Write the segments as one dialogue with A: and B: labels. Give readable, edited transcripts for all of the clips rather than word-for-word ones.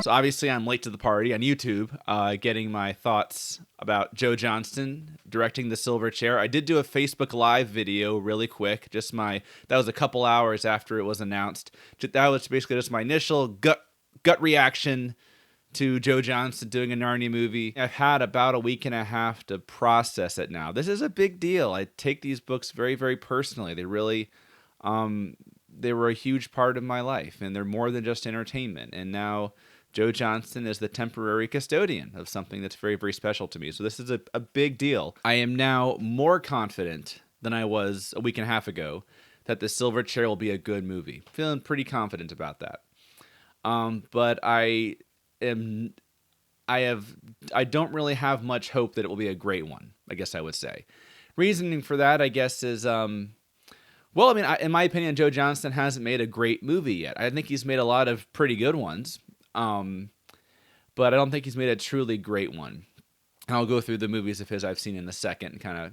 A: So obviously I'm late to the party on YouTube, getting my thoughts about Joe Johnston directing The Silver Chair. I did do a Facebook Live video really quick, that was a couple hours after it was announced. That was basically just my initial gut reaction to Joe Johnston doing a Narnia movie. I've had about a week and a half to process it now. This is a big deal. I take these books very, very personally. They really, they were a huge part of my life, and they're more than just entertainment. And now Joe Johnston is the temporary custodian of something that's very, very special to me. So this is a big deal. I am now more confident than I was a week and a half ago that The Silver Chair will be a good movie. Feeling pretty confident about that. But I don't really have much hope that it will be a great one, I guess I would say. Reasoning for that, I guess, is, in my opinion, Joe Johnston hasn't made a great movie yet. I think he's made a lot of pretty good ones, but I don't think he's made a truly great one. And I'll go through the movies of his I've seen in a second and kind of,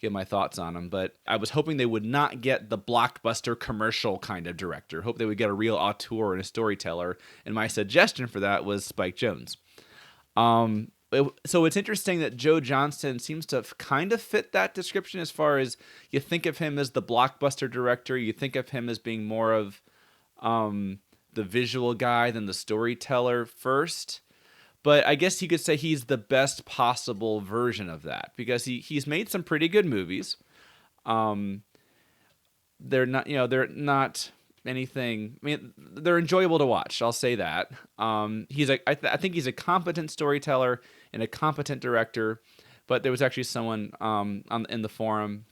A: give my thoughts on them. But I was hoping they would not get the blockbuster commercial kind of director. Hope they would get a real auteur and a storyteller. And my suggestion for that was Spike Jonze. So it's interesting that Joe Johnston seems to kind of fit that description as far as you think of him as the blockbuster director. You think of him as being more of the visual guy than the storyteller first. But I guess you could say he's the best possible version of that because he's made some pretty good movies. They're not anything. I mean, they're enjoyable to watch. I'll say that. I think he's a competent storyteller and a competent director. But there was actually someone in the forum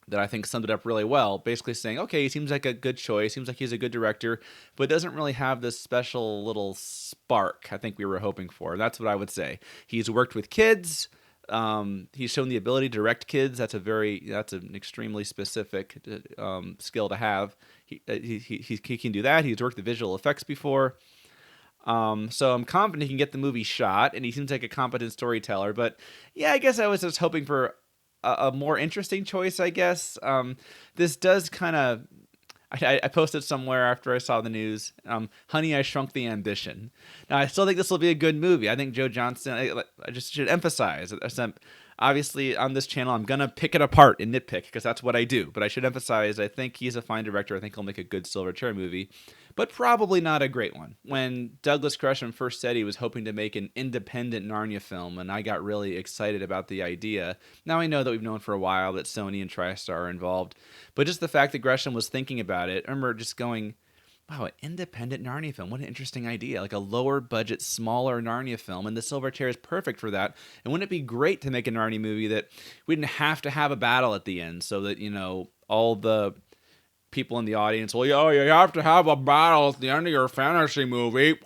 A: that I think summed it up really well, basically saying, okay, he seems like a good choice, seems like he's a good director, but doesn't really have this special little spark I think we were hoping for. That's what I would say. He's worked with kids. He's shown the ability to direct kids. That's an extremely specific skill to have. He can do that. He's worked the visual effects before. So I'm confident he can get the movie shot, and he seems like a competent storyteller. But yeah, I guess I was just hoping for a more interesting choice, I guess. This does kind of... I posted somewhere after I saw the news, Honey, I Shrunk the Ambition. Now, I still think this will be a good movie. I think Joe Johnston, I just should emphasize, obviously on this channel, I'm going to pick it apart and nitpick because that's what I do. But I should emphasize, I think he's a fine director. I think he'll make a good Silver Chair movie, but probably not a great one. When Douglas Gresham first said he was hoping to make an independent Narnia film, and I got really excited about the idea. Now I know that we've known for a while that Sony and TriStar are involved, but just the fact that Gresham was thinking about it, I remember just going, wow, an independent Narnia film. What an interesting idea. Like a lower budget, smaller Narnia film. And The Silver Chair is perfect for that. And wouldn't it be great to make a Narnia movie that we didn't have to have a battle at the end so that, all the people in the audience, well, you have to have a battle at the end of your fantasy movie.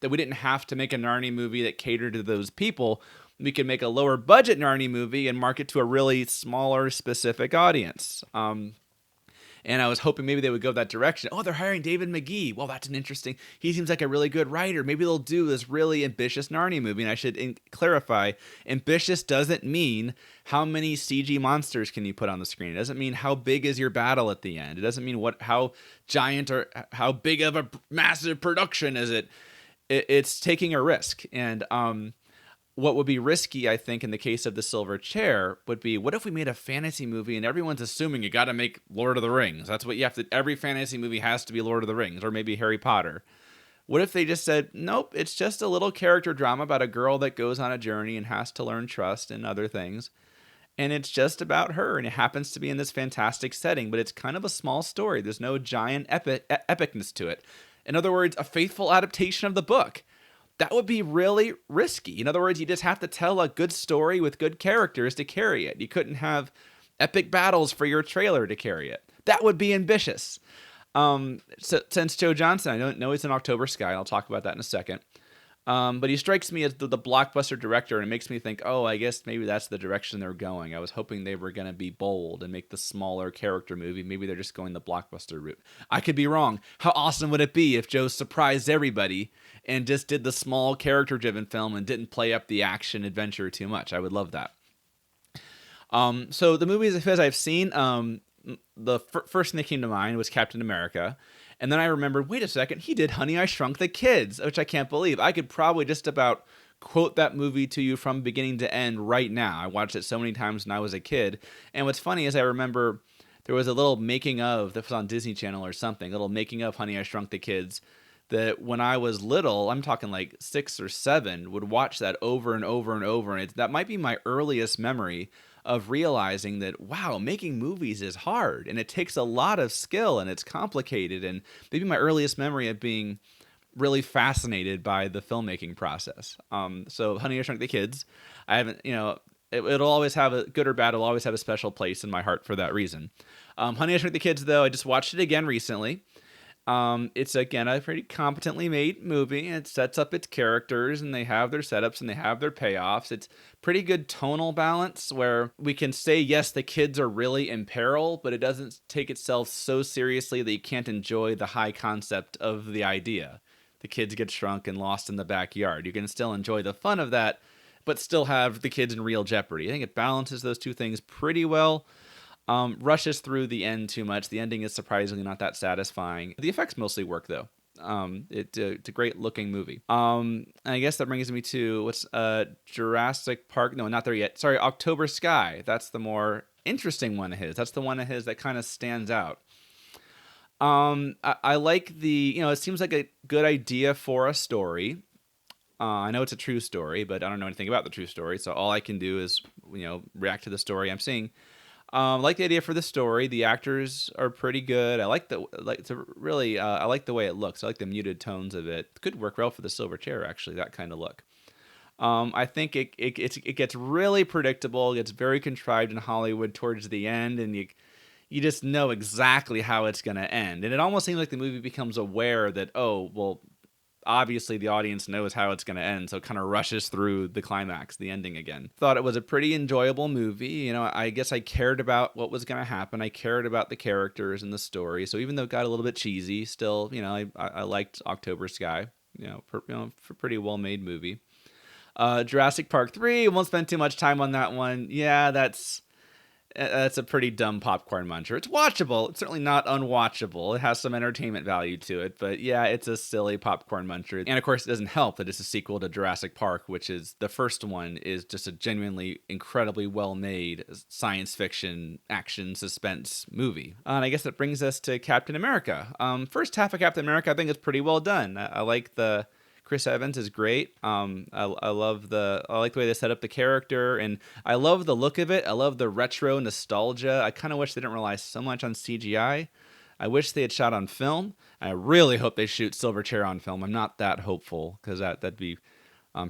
A: That we didn't have to make a Narnia movie that catered to those people. We could make a lower budget Narnia movie and market to a really smaller, specific audience. And I was hoping maybe they would go that direction. Oh, they're hiring David McGee. Well, that's an interesting... He seems like a really good writer. Maybe they'll do this really ambitious Narnia movie. And I should clarify, ambitious doesn't mean how many CG monsters can you put on the screen. It doesn't mean how big is your battle at the end. It doesn't mean how giant or how big of a massive production is it. It's taking a risk. And what would be risky, I think, in the case of The Silver Chair would be, what if we made a fantasy movie and everyone's assuming you got to make Lord of the Rings? That's what you have to... Every fantasy movie has to be Lord of the Rings, or maybe Harry Potter. What if they just said, nope, it's just a little character drama about a girl that goes on a journey and has to learn trust and other things. And it's just about her, and it happens to be in this fantastic setting, but it's kind of a small story. There's no giant epicness to it. In other words, a faithful adaptation of the book. That would be really risky. In other words, you just have to tell a good story with good characters to carry it. You couldn't have epic battles for your trailer to carry it. That would be ambitious. So, since Joe Johnston, I don't know he's an October Sky, and I'll talk about that in a second. But he strikes me as the blockbuster director, and it makes me think, oh, I guess maybe that's the direction they're going. I was hoping they were going to be bold and make the smaller character movie. Maybe they're just going the blockbuster route. I could be wrong. How awesome would it be if Joe surprised everybody and just did the small character-driven film and didn't play up the action adventure too much? I would love that. So the movies of his I've seen, the first thing that came to mind was Captain America. And then I remembered, wait a second, he did Honey, I Shrunk the Kids, which I can't believe. I could probably just about quote that movie to you from beginning to end right now. I watched it so many times when I was a kid. And what's funny is I remember there was a little making of that was on Disney Channel or something, a little making of Honey, I Shrunk the Kids, that when I was little, I'm talking like 6 or 7, would watch that over and over and over. And that might be my earliest memory of realizing that, wow, making movies is hard and it takes a lot of skill and it's complicated. And maybe my earliest memory of being really fascinated by the filmmaking process. So Honey, I Shrunk the Kids, I haven't, it'll always have a good or bad. It'll always have a special place in my heart for that reason. Honey, I Shrunk the Kids, though, I just watched it again recently. It's, again, a pretty competently made movie. It sets up its characters, and they have their setups, and they have their payoffs. It's pretty good tonal balance where we can say, yes, the kids are really in peril, but it doesn't take itself so seriously that you can't enjoy the high concept of the idea. The kids get shrunk and lost in the backyard. You can still enjoy the fun of that, but still have the kids in real jeopardy. I think it balances those two things pretty well. Rushes through the end too much. The ending is surprisingly not that satisfying. The effects mostly work, though. It's a great looking movie. And I guess that brings me to what's Jurassic Park. No, not there yet. Sorry, October Sky. That's the more interesting one of his. That's the one of his that kind of stands out. I like it seems like a good idea for a story. I know it's a true story, but I don't know anything about the true story. So all I can do is, react to the story I'm seeing. I like the idea for the story. The actors are pretty good. I like the way it looks. I like the muted tones of it. Could work well for the silver chair, actually, that kind of look. I think it gets really predictable. It gets very contrived in Hollywood towards the end, and you just know exactly how it's going to end. And it almost seems like the movie becomes aware that, oh, well, obviously the audience knows how it's going to end, so it kind of rushes through the climax, the ending again. Thought it was a pretty enjoyable movie. I guess I cared about what was going to happen. I cared about the characters and the story. So even though it got a little bit cheesy, still, I liked October Sky. For pretty well-made movie. Jurassic Park 3, won't spend too much time on that one. Yeah, that's a pretty dumb popcorn muncher. It's watchable. It's certainly not unwatchable. It has some entertainment value to it, but yeah, it's a silly popcorn muncher. And of course, it doesn't help that it's a sequel to Jurassic Park, which is the first one is just a genuinely incredibly well-made science fiction action suspense movie. And I guess that brings us to Captain America. First half of Captain America, I think is pretty well done. I like the Chris Evans is great. I like the way they set up the character, and I love the look of it. I love the retro nostalgia. I kind of wish they didn't rely so much on CGI. I wish they had shot on film. I really hope they shoot Silverchair on film. I'm not that hopeful because that'd be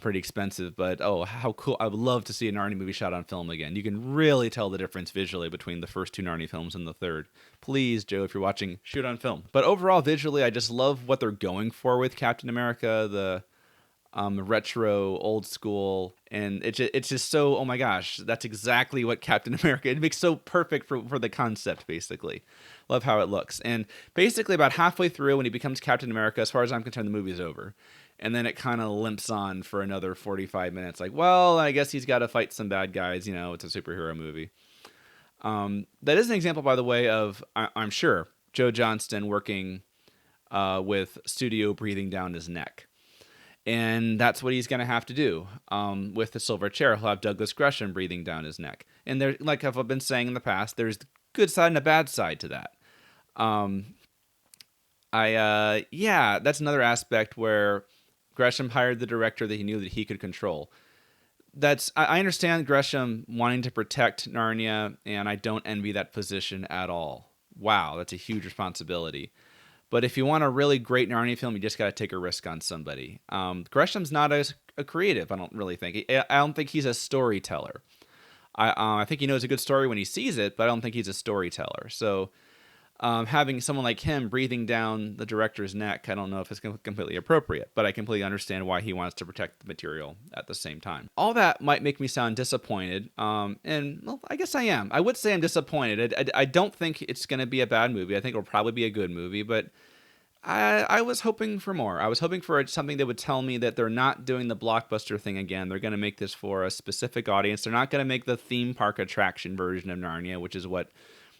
A: pretty expensive, but how cool. I would love to see a Narnia movie shot on film again. You can really tell the difference visually between the first 2 Narnia films and the third. Please, Joe, if you're watching, shoot on film. But overall, visually, I just love what they're going for with Captain America, the retro, old school, and it's just so, oh my gosh, that's exactly what Captain America, it makes so perfect for the concept, basically. Love how it looks. And basically about halfway through, when he becomes Captain America, as far as I'm concerned, the movie's over. And then it kind of limps on for another 45 minutes. Like, well, I guess he's got to fight some bad guys. It's a superhero movie. That is an example, by the way, of, I'm sure, Joe Johnston working with studio breathing down his neck. And that's what he's going to have to do with the silver chair. He'll have Douglas Gresham breathing down his neck. And there, like I've been saying in the past, there's the good side and a bad side to that. That's another aspect where Gresham hired the director that he knew that he could control. I understand Gresham wanting to protect Narnia, and I don't envy that position at all. Wow, that's a huge responsibility. But if you want a really great Narnia film, you just got to take a risk on somebody. Gresham's not a creative, I don't really think. I don't think he's a storyteller. I think he knows a good story when he sees it, but I don't think he's a storyteller. So having someone like him breathing down the director's neck, I don't know if it's completely appropriate, but I completely understand why he wants to protect the material at the same time. All that might make me sound disappointed, and well, I guess I am. I would say I'm disappointed. I don't think it's going to be a bad movie. I think it'll probably be a good movie, but I was hoping for more. I was hoping for something that would tell me that they're not doing the blockbuster thing again. They're going to make this for a specific audience. They're not going to make the theme park attraction version of Narnia, which is what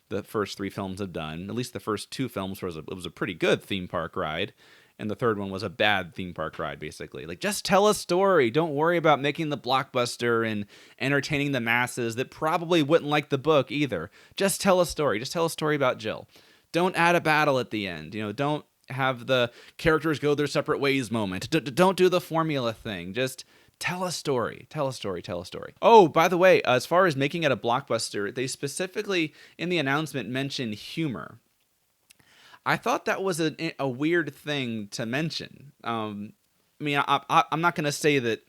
A: the first three films have done. At least the first two films it was a pretty good theme park ride, and the third one was a bad theme park ride, basically. Like, just tell a story. Don't worry about making the blockbuster and entertaining the masses that probably wouldn't like the book either. Just tell a story. Just tell a story about Jill. Don't add a battle at the end. Don't have the characters go their separate ways moment. Don't do the formula thing. Just tell a story. Tell a story. Tell a story. Oh, by the way, as far as making it a blockbuster, they specifically in the announcement mentioned humor. I thought that was a weird thing to mention. I mean, I'm not going to say that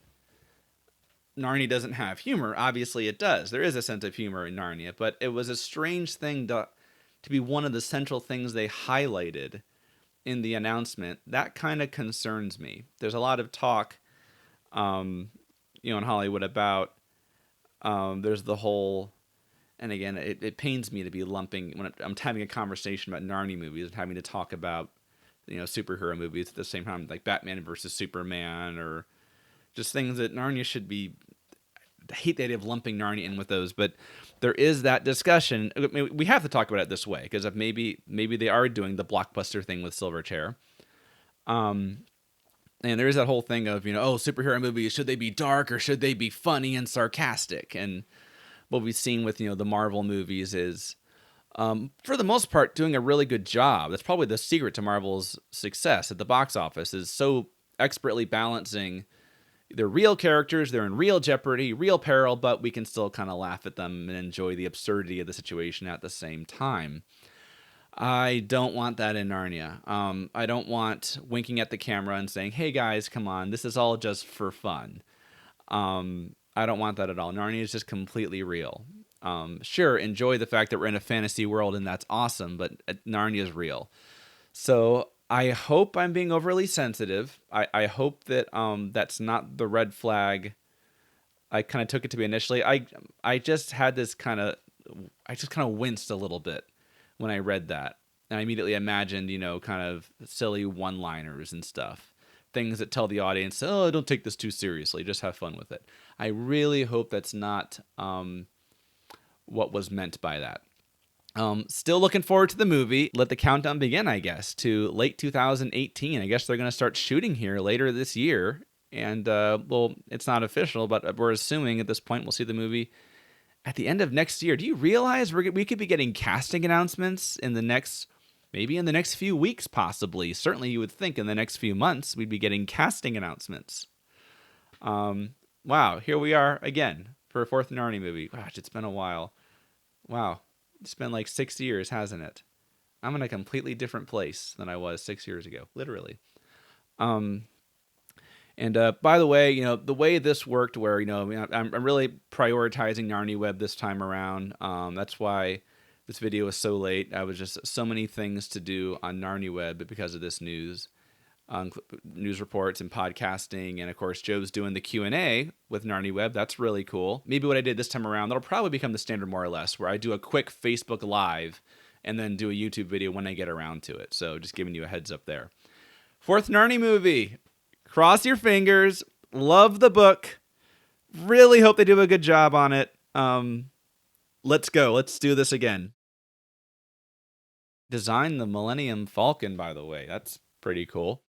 A: Narnia doesn't have humor. Obviously, it does. There is a sense of humor in Narnia, but it was a strange thing to be one of the central things they highlighted in the announcement. That kind of concerns me. There's a lot of talk, in Hollywood about there's the whole. And again, it pains me to be lumping when I'm having a conversation about Narnia movies and having to talk about, superhero movies at the same time, like Batman versus Superman, or just things that Narnia should be. I hate the idea of lumping Narnia in with those, but there is that discussion. I mean, we have to talk about it this way, because if maybe they are doing the blockbuster thing with Silverchair. And there is that whole thing of, superhero movies, should they be dark or should they be funny and sarcastic? And what we've seen with, the Marvel movies is, for the most part, doing a really good job. That's probably the secret to Marvel's success at the box office, is so expertly balancing. They're real characters, they're in real jeopardy, real peril, but we can still kind of laugh at them and enjoy the absurdity of the situation at the same time. I don't want that in Narnia. I don't want winking at the camera and saying, hey guys, come on, this is all just for fun. I don't want that at all. Narnia is just completely real. Sure, enjoy the fact that we're in a fantasy world and that's awesome, but Narnia is real. So I hope I'm being overly sensitive. I hope that that's not the red flag I kind of took it to be initially. I just had this I just kind of winced a little bit when I read that. And I immediately imagined, kind of silly one-liners and stuff. Things that tell the audience, oh, don't take this too seriously. Just have fun with it. I really hope that's not what was meant by that. Still looking forward to the movie. Let the countdown begin, I guess, to late 2018. I guess they're going to start shooting here later this year. And, it's not official, but we're assuming at this point we'll see the movie at the end of next year. Do you realize we could be getting casting announcements maybe in the next few weeks, possibly? Certainly you would think in the next few months we'd be getting casting announcements. Wow, here we are again for a fourth Narnia movie. Gosh, it's been a while. Wow. It's been like 6 years, hasn't it? I'm in a completely different place than I was 6 years ago, literally. And by the way, the way this worked, where I'm really prioritizing Narnia Web this time around. That's why this video was so late. I was just so many things to do on Narnia Web because of this news reports and podcasting, and of course Joe's doing the Q&A with Narnia Web. That's really cool. Maybe what I did this time around, that'll probably become the standard more or less, where I do a quick Facebook Live and then do a YouTube video when I get around to it. So just giving you a heads up there. Fourth Narnia movie. Cross your fingers. Love the book. Really hope they do a good job on it. Let's go. Let's do this again. Design the Millennium Falcon, by the way. That's pretty cool.